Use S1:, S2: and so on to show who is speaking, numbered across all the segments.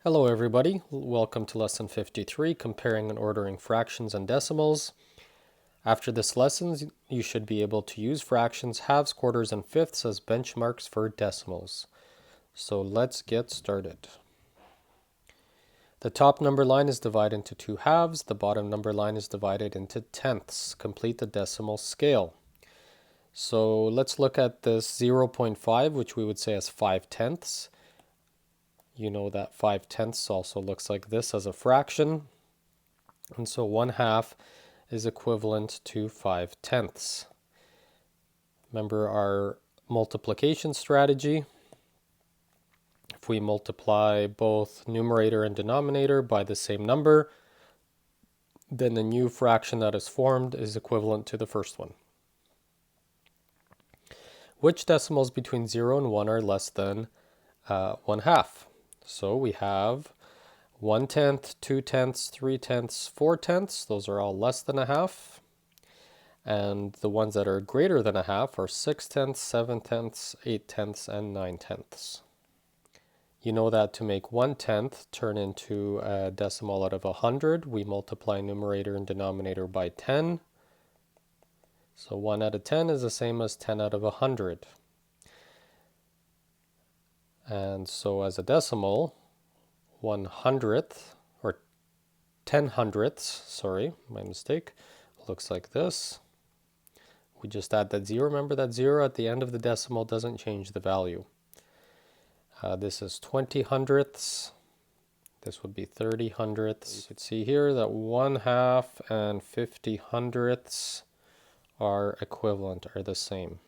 S1: Hello everybody, welcome to lesson 53, comparing and ordering fractions and decimals. After this lesson, you should be able to use fractions, halves, quarters, and fifths as benchmarks for decimals. So let's get started. The top number line is divided into two halves, the bottom number line is divided into tenths. Complete the decimal scale. So let's look at this 0.5, which we would say as 5/10. You know that 5/10 also looks like this as a fraction. And so 1/2 is equivalent to 5/10. Remember our multiplication strategy. If we multiply both numerator and denominator by the same number, then the new fraction that is formed is equivalent to the first one. Which decimals between 0 and 1 are less than 1/2? So we have 1/10, 2/10, 3/10, 4/10. Those are all less than a half. And the ones that are greater than a half are 6/10, 7/10, 8/10, and 9/10. You know that to make 1/10 turn into a decimal out of 100, we multiply numerator and denominator by 10. So 1 out of 10 is the same as 10 out of 100. And so as a decimal, 1/100th, or 10/100ths, sorry, my mistake, looks like this. We just add that 0. Remember that 0 at the end of the decimal doesn't change the value. This is 20/100ths. This would be 30/100ths. You can see here that 1/2 and 50/100ths are equivalent, are the same.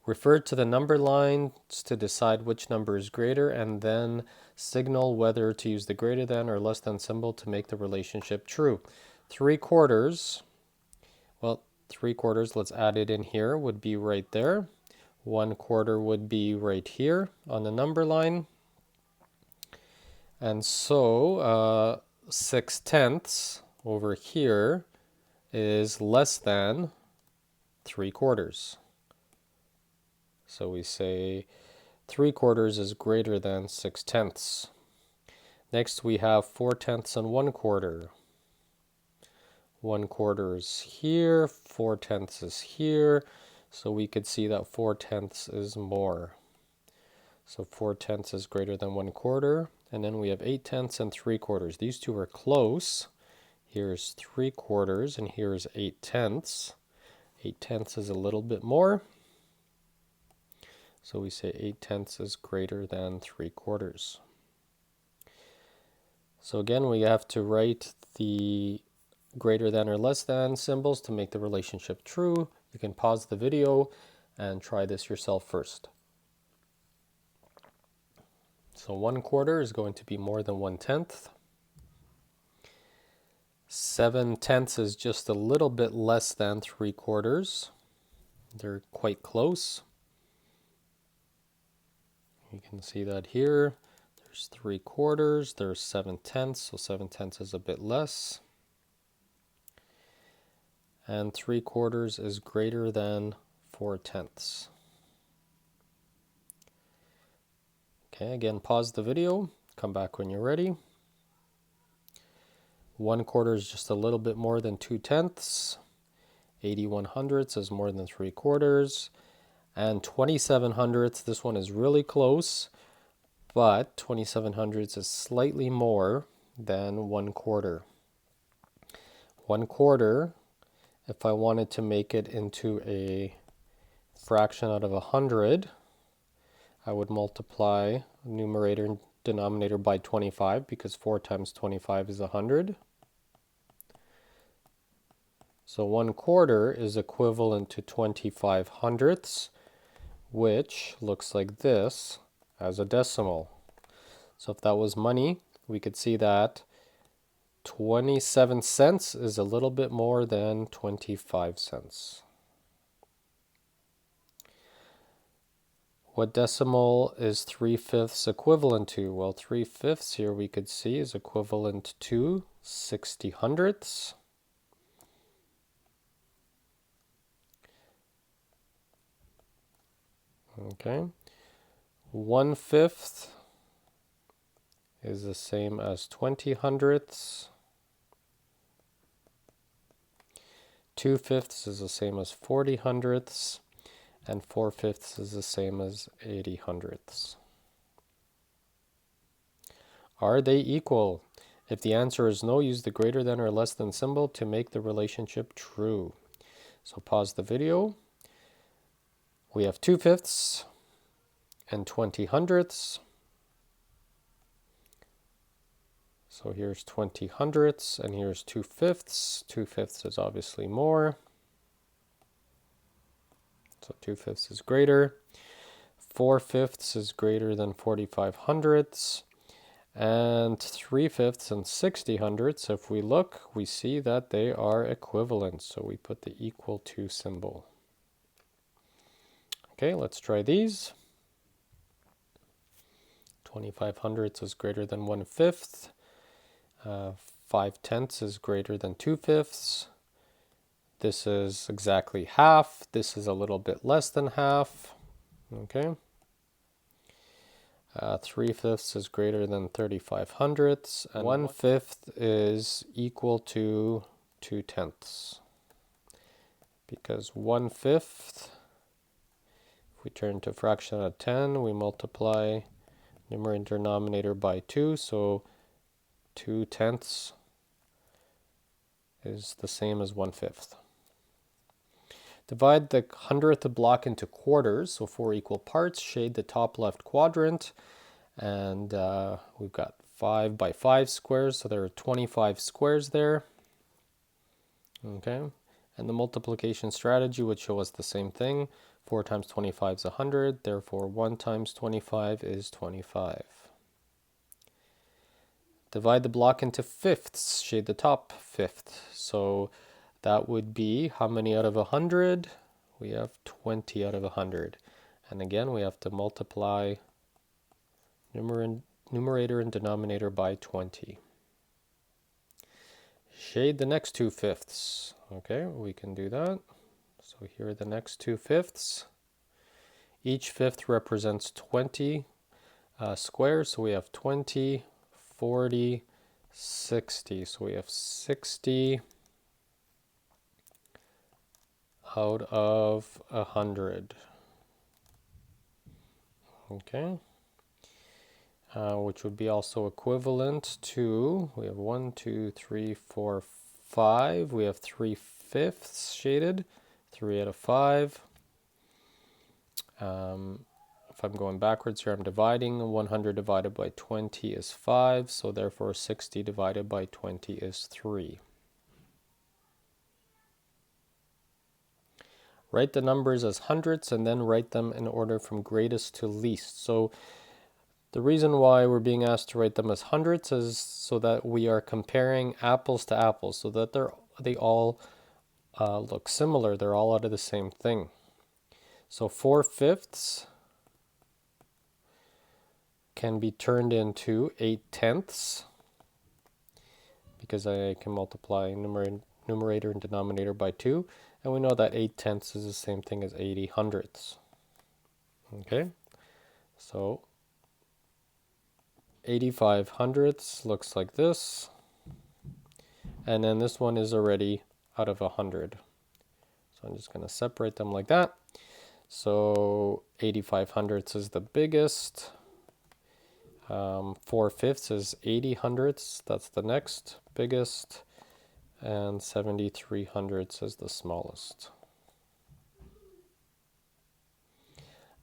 S1: Refer to the number lines to decide which number is greater, and then signal whether to use the greater than or less than symbol to make the relationship true. 3/4, well, 3/4, let's add it in here, would be right there. 1/4 would be right here on the number line. And so 6/10 over here is less than 3/4. So we say 3/4 is greater than 6/10. Next we have 4/10 and 1/4. 1/4 is here, 4/10 is here. So we could see that 4/10 is more. So 4/10 is greater than 1/4. And then we have 8/10 and 3/4. These two are close. Here's 3/4 and here's 8/10. 8/10 is a little bit more. So we say 8/10 is greater than 3/4. So again, we have to write the greater than or less than symbols to make the relationship true. You can pause the video and try this yourself first. So 1/4 is going to be more than 1/10. 7/10 is just a little bit less than 3/4. They're quite close. You can see that here. There's 3/4, there's 7/10, so 7/10 is a bit less. And 3/4 is greater than 4/10. Okay, again, pause the video, come back when you're ready. 1/4 is just a little bit more than 2/10. 81/100ths is more than 3/4. And 27/100ths, this one is really close, but 27/100ths is slightly more than 1/4. 1/4, if I wanted to make it into a fraction out of 100, I would multiply numerator and denominator by 25, because 4 times 25 is 100. So 1/4 is equivalent to 25/100ths, which looks like this as a decimal. So if that was money, we could see that 27 cents is a little bit more than 25 cents. What decimal is 3/5 equivalent to? Well, 3/5 here we could see is equivalent to 60/100ths. Okay. 1/5 is the same as 20 hundredths. 2/5 is the same as 40 hundredths. And 4/5 is the same as 80 hundredths. Are they equal? If the answer is no, use the greater than or less than symbol to make the relationship true. So pause the video. We have 2/5 and 20 hundredths. So here's 20 hundredths and here's 2/5. 2/5 is obviously more. So 2/5 is greater. 4/5 is greater than 45 hundredths. And 3/5 and 60 hundredths, if we look, we see that they are equivalent. So we put the equal to symbol. Okay, let's try these. 25 hundredths is greater than 1/5. 5/10 is greater than 2/5. This is exactly half. This is a little bit less than half. Okay. 3/5 is greater than 35 hundredths, and 1/5 is equal to 2/10. Because 1/5, if we turn to fraction of 10, we multiply numerator and denominator by 2, so 2/10 is the same as 1/5. Divide the hundredth block into quarters, so 4 equal parts. Shade the top left quadrant, and we've got 5 by 5 squares, so there are 25 squares there. Okay, and the multiplication strategy would show us the same thing. 4 times 25 is 100, therefore 1 times 25 is 25. Divide the block into fifths, shade the top fifth. So that would be how many out of 100? We have 20 out of 100. And again, we have to multiply numerator and denominator by 20. Shade the next 2/5. Okay, we can do that. So here are the next 2/5. Each fifth represents 20 squares. So we have 20, 40, 60. So we have 60 out of 100. Okay. Which would be also equivalent to, we have 1, 2, 3, 4, 5. We have 3/5 shaded, 3 out of 5. If I'm going backwards here, I'm dividing. 100 divided by 20 is 5, so therefore 60 divided by 20 is 3. Write the numbers as hundredths and then write them in order from greatest to least. So the reason why we're being asked to write them as hundredths is so that we are comparing apples to apples, so that they all look similar. They're all out of the same thing. So 4/5 can be turned into 8/10 because I can multiply numerator and denominator by 2. And we know that 8/10 is the same thing as 80 hundredths. Okay, so 85 hundredths looks like this. And then this one is already out of 100. So I'm just going to separate them like that. So 85 hundredths is the biggest. 4/5 is 80 hundredths. That's the next biggest. And 73 hundredths is the smallest.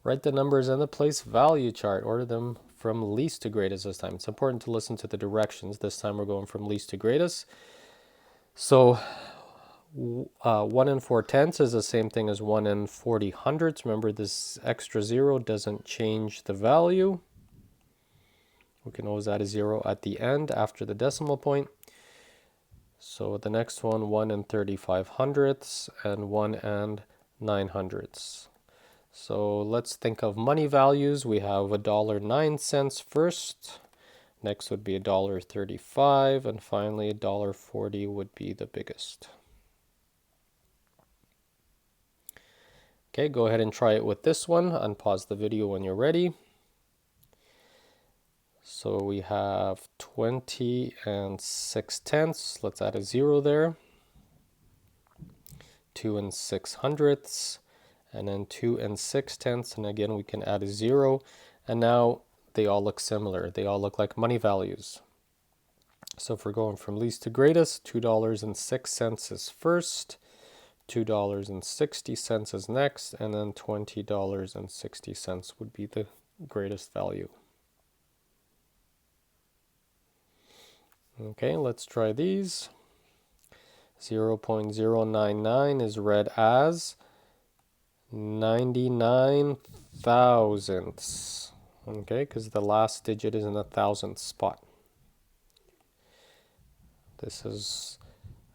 S1: Write the numbers in the place value chart. Order them from least to greatest this time. It's important to listen to the directions. This time we're going from least to greatest. So 1 and 4/10 is the same thing as 1 and 40 hundredths. Remember, this extra 0 doesn't change the value. We can always add a 0 at the end after the decimal point. So the next one, 1 and 35 hundredths and 1 and 9 hundredths. So let's think of money values. We have $1.09 first. Next would be $1.35, and finally $1.40 would be the biggest. Okay, go ahead and try it with this one. Unpause the video when you're ready. So we have 20 and 6/10. Let's add a 0 there. 2 and 6/100, and then 2 and 6/10, and again we can add a 0, and now they all look similar. They all look like money values. So if we're going from least to greatest, $2.06 is first, $2.60 is next, and then $20.60 would be the greatest value. Okay, let's try these. 0.099 is read as 99 thousandths. Okay, because the last digit is in the thousandth spot. This is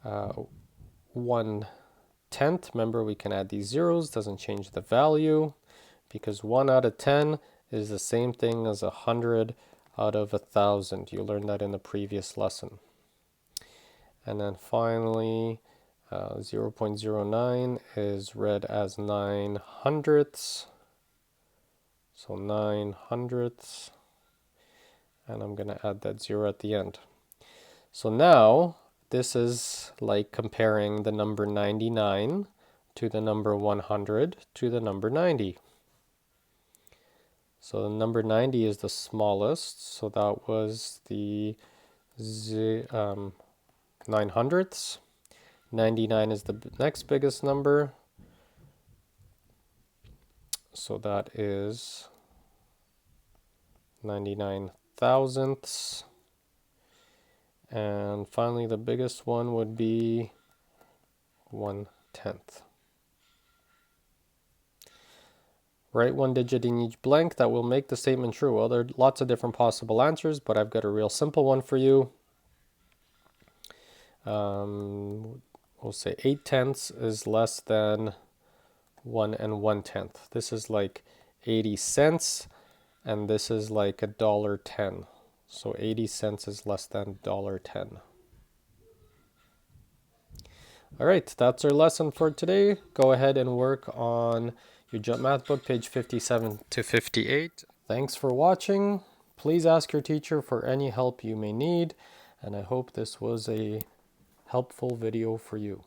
S1: 1/10. Remember, we can add these zeros, doesn't change the value, because 1 out of 10 is the same thing as 100 out of 1,000. You learned that in the previous lesson. And then finally, 0.09 is read as 9/100ths. So 9/100ths. And I'm going to add that 0 at the end. So now, this is like comparing the number 99 to the number 100 to the number 90. So the number 90 is the smallest, so that was the 9/100ths. 99 is the next biggest number, so that is 99 thousandths. And finally, the biggest one would be 1/10. Write one digit in each blank that will make the statement true. Well, there are lots of different possible answers, but I've got a real simple one for you. We'll say 8/10 is less than 1 1/10. This is like 80 cents, and this is like $1.10. So 80 cents is less than $1.10. All right, that's our lesson for today. Go ahead and work on your Jump Math book, page 57 to 58. Thanks for watching. Please ask your teacher for any help you may need, and I hope this was a helpful video for you.